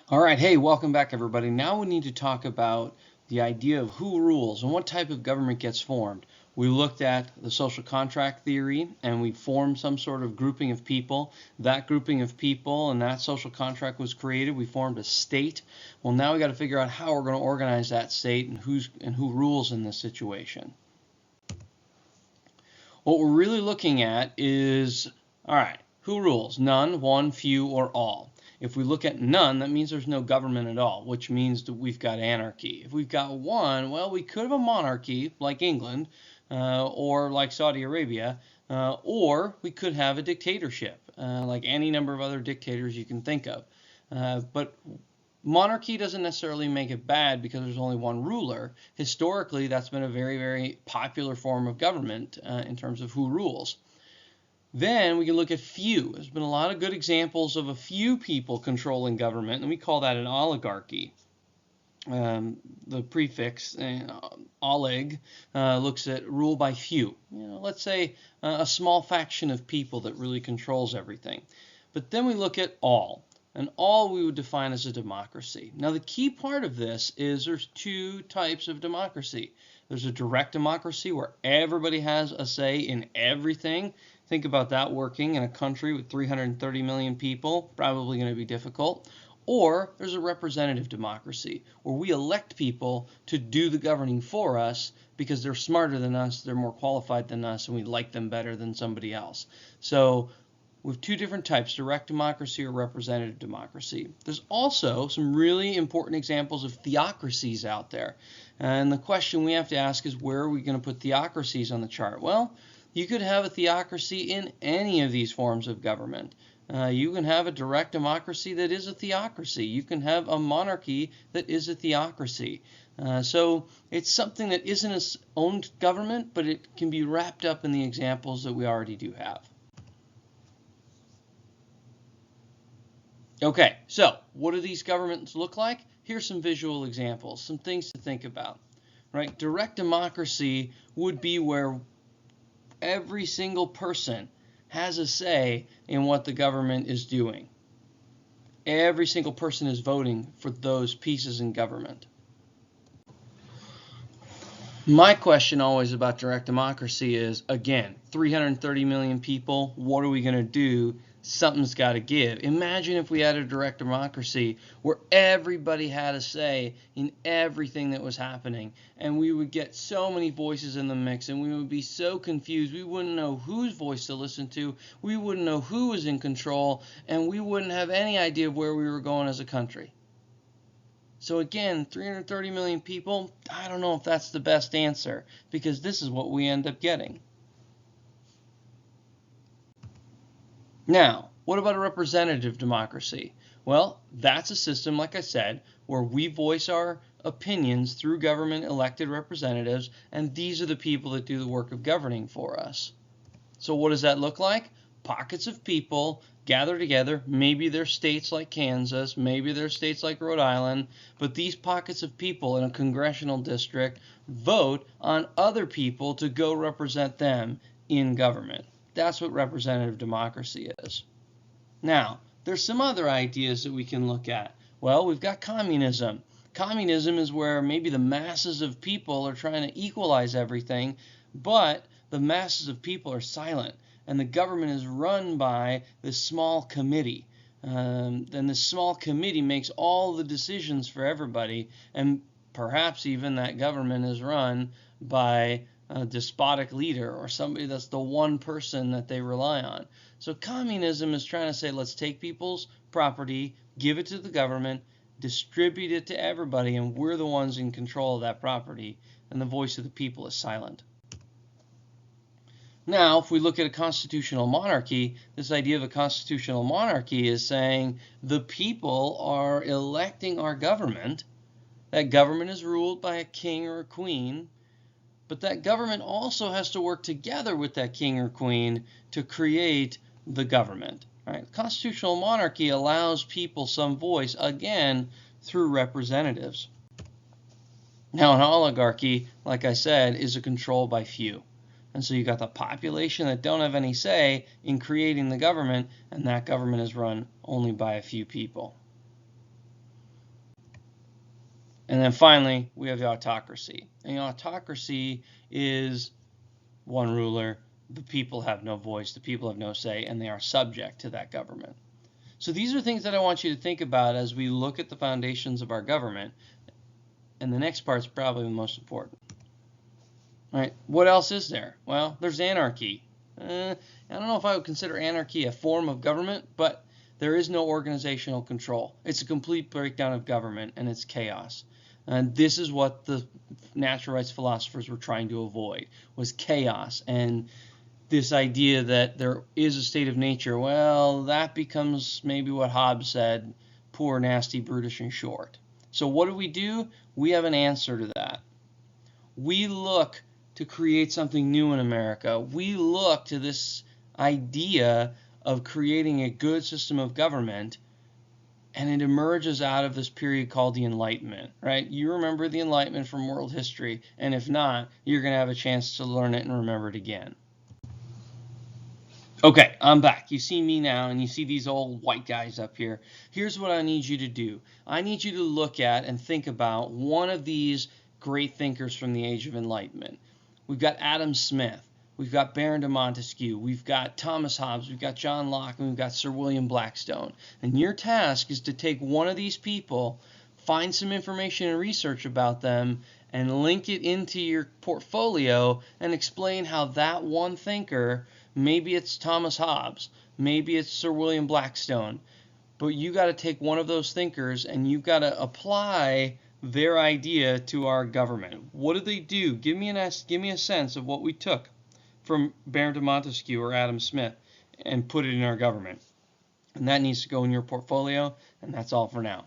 All right, hey, welcome back, everybody. Now we need to talk about the idea of who rules and what type of government gets formed. We looked at the social contract theory and we formed some sort of grouping of people. That grouping of people and that social contract was created. We formed a state. Well, now we got to figure out how we're going to organize that state and who rules in this situation. What we're really looking at is, all right, who rules? None, one, few, or all. If we look at none, that means there's no government at all, which means that we've got anarchy. If we've got one, well, we could have a monarchy like England or like Saudi Arabia, or we could have a dictatorship like any number of other dictators you can think of. But monarchy doesn't necessarily make it bad because there's only one ruler. Historically, that's been a very, very popular form of government in terms of who rules. Then we can look at few. There's been a lot of good examples of a few people controlling government, and we call that an oligarchy. The prefix olig looks at rule by few. Let's say a small faction of people that really controls everything. But then we look at all. And all we would define as a democracy. Now the key part of this is there's two types of democracy. There's a direct democracy where everybody has a say in everything. Think about that working in a country with 330 million people, probably going to be difficult. Or there's a representative democracy where we elect people to do the governing for us because they're smarter than us, they're more qualified than us, and we like them better than somebody else. So we have two different types, direct democracy or representative democracy. There's also some really important examples of theocracies out there. And the question we have to ask is, where are we going to put theocracies on the chart? Well, you could have a theocracy in any of these forms of government. You can have a direct democracy that is a theocracy. You can have a monarchy that is a theocracy. So it's something that isn't its own government, but it can be wrapped up in the examples that we already do have. Okay, so what do these governments look like? Here's some visual examples, some things to think about. Right? Direct democracy would be where every single person has a say in what the government is doing. Every single person is voting for those pieces in government. My question always about direct democracy is, again, 330 million people, what are we going to do? Something's got to give. Imagine if we had a direct democracy where everybody had a say in everything that was happening, and we would get so many voices in the mix, and we would be so confused. We wouldn't know whose voice to listen to. We wouldn't know who was in control, and we wouldn't have any idea of where we were going as a country. So again, 330 million people, I don't know if that's the best answer, because this is what we end up getting. Now, what about a representative democracy? Well, that's a system, like I said, where we voice our opinions through government elected representatives, and these are the people that do the work of governing for us. So what does that look like? Pockets of people gather together. Maybe they're states like Kansas, maybe they're states like Rhode Island, but these pockets of people in a congressional district vote on other people to go represent them in government. That's what representative democracy is. Now, there's some other ideas that we can look at. Well, we've got communism. Communism is where maybe the masses of people are trying to equalize everything, but the masses of people are silent, and the government is run by this small committee. And this small committee makes all the decisions for everybody, and perhaps even that government is run by a despotic leader or somebody that's the one person that they rely on. So communism is trying to say, let's take people's property, give it to the government, distribute it to everybody, and we're the ones in control of that property, and the voice of the people is silent. Now, if we look at a constitutional monarchy, this idea of a constitutional monarchy is saying the people are electing our government. That government is ruled by a king or a queen, but that government also has to work together with that king or queen to create the government. Right? Constitutional monarchy allows people some voice, again, through representatives. Now, an oligarchy, like I said, is a control by few. And so you got the population that don't have any say in creating the government, and that government is run only by a few people. And then finally, we have the autocracy. And the autocracy is one ruler, the people have no voice, the people have no say, and they are subject to that government. So these are things that I want you to think about as we look at the foundations of our government. And the next part is probably the most important. All right, what else is there? Well, there's anarchy. I don't know if I would consider anarchy a form of government, but there is no organizational control. It's a complete breakdown of government, and it's chaos. And this is what the natural rights philosophers were trying to avoid, was chaos. And this idea that there is a state of nature, well, that becomes maybe what Hobbes said, poor, nasty, brutish, and short. So what do? We have an answer to that. We look to create something new in America. We look to this idea of creating a good system of government, and it emerges out of this period called the Enlightenment, right? You remember the Enlightenment from world history, and if not, you're going to have a chance to learn it and remember it again. Okay, I'm back. You see me now, and you see these old white guys up here. Here's what I need you to do. I need you to look at and think about one of these great thinkers from the Age of Enlightenment. We've got Adam Smith. We've got Baron de Montesquieu. We've got Thomas Hobbes. We've got John Locke. And we've got Sir William Blackstone. And your task is to take one of these people, find some information and research about them, and link it into your portfolio and explain how that one thinker, maybe it's Thomas Hobbes, maybe it's Sir William Blackstone, but you got to take one of those thinkers and you got to apply their idea to our government. What did they do? Give me a sense of what we took from Baron de Montesquieu or Adam Smith and put it in our government. And that needs to go in your portfolio, and that's all for now.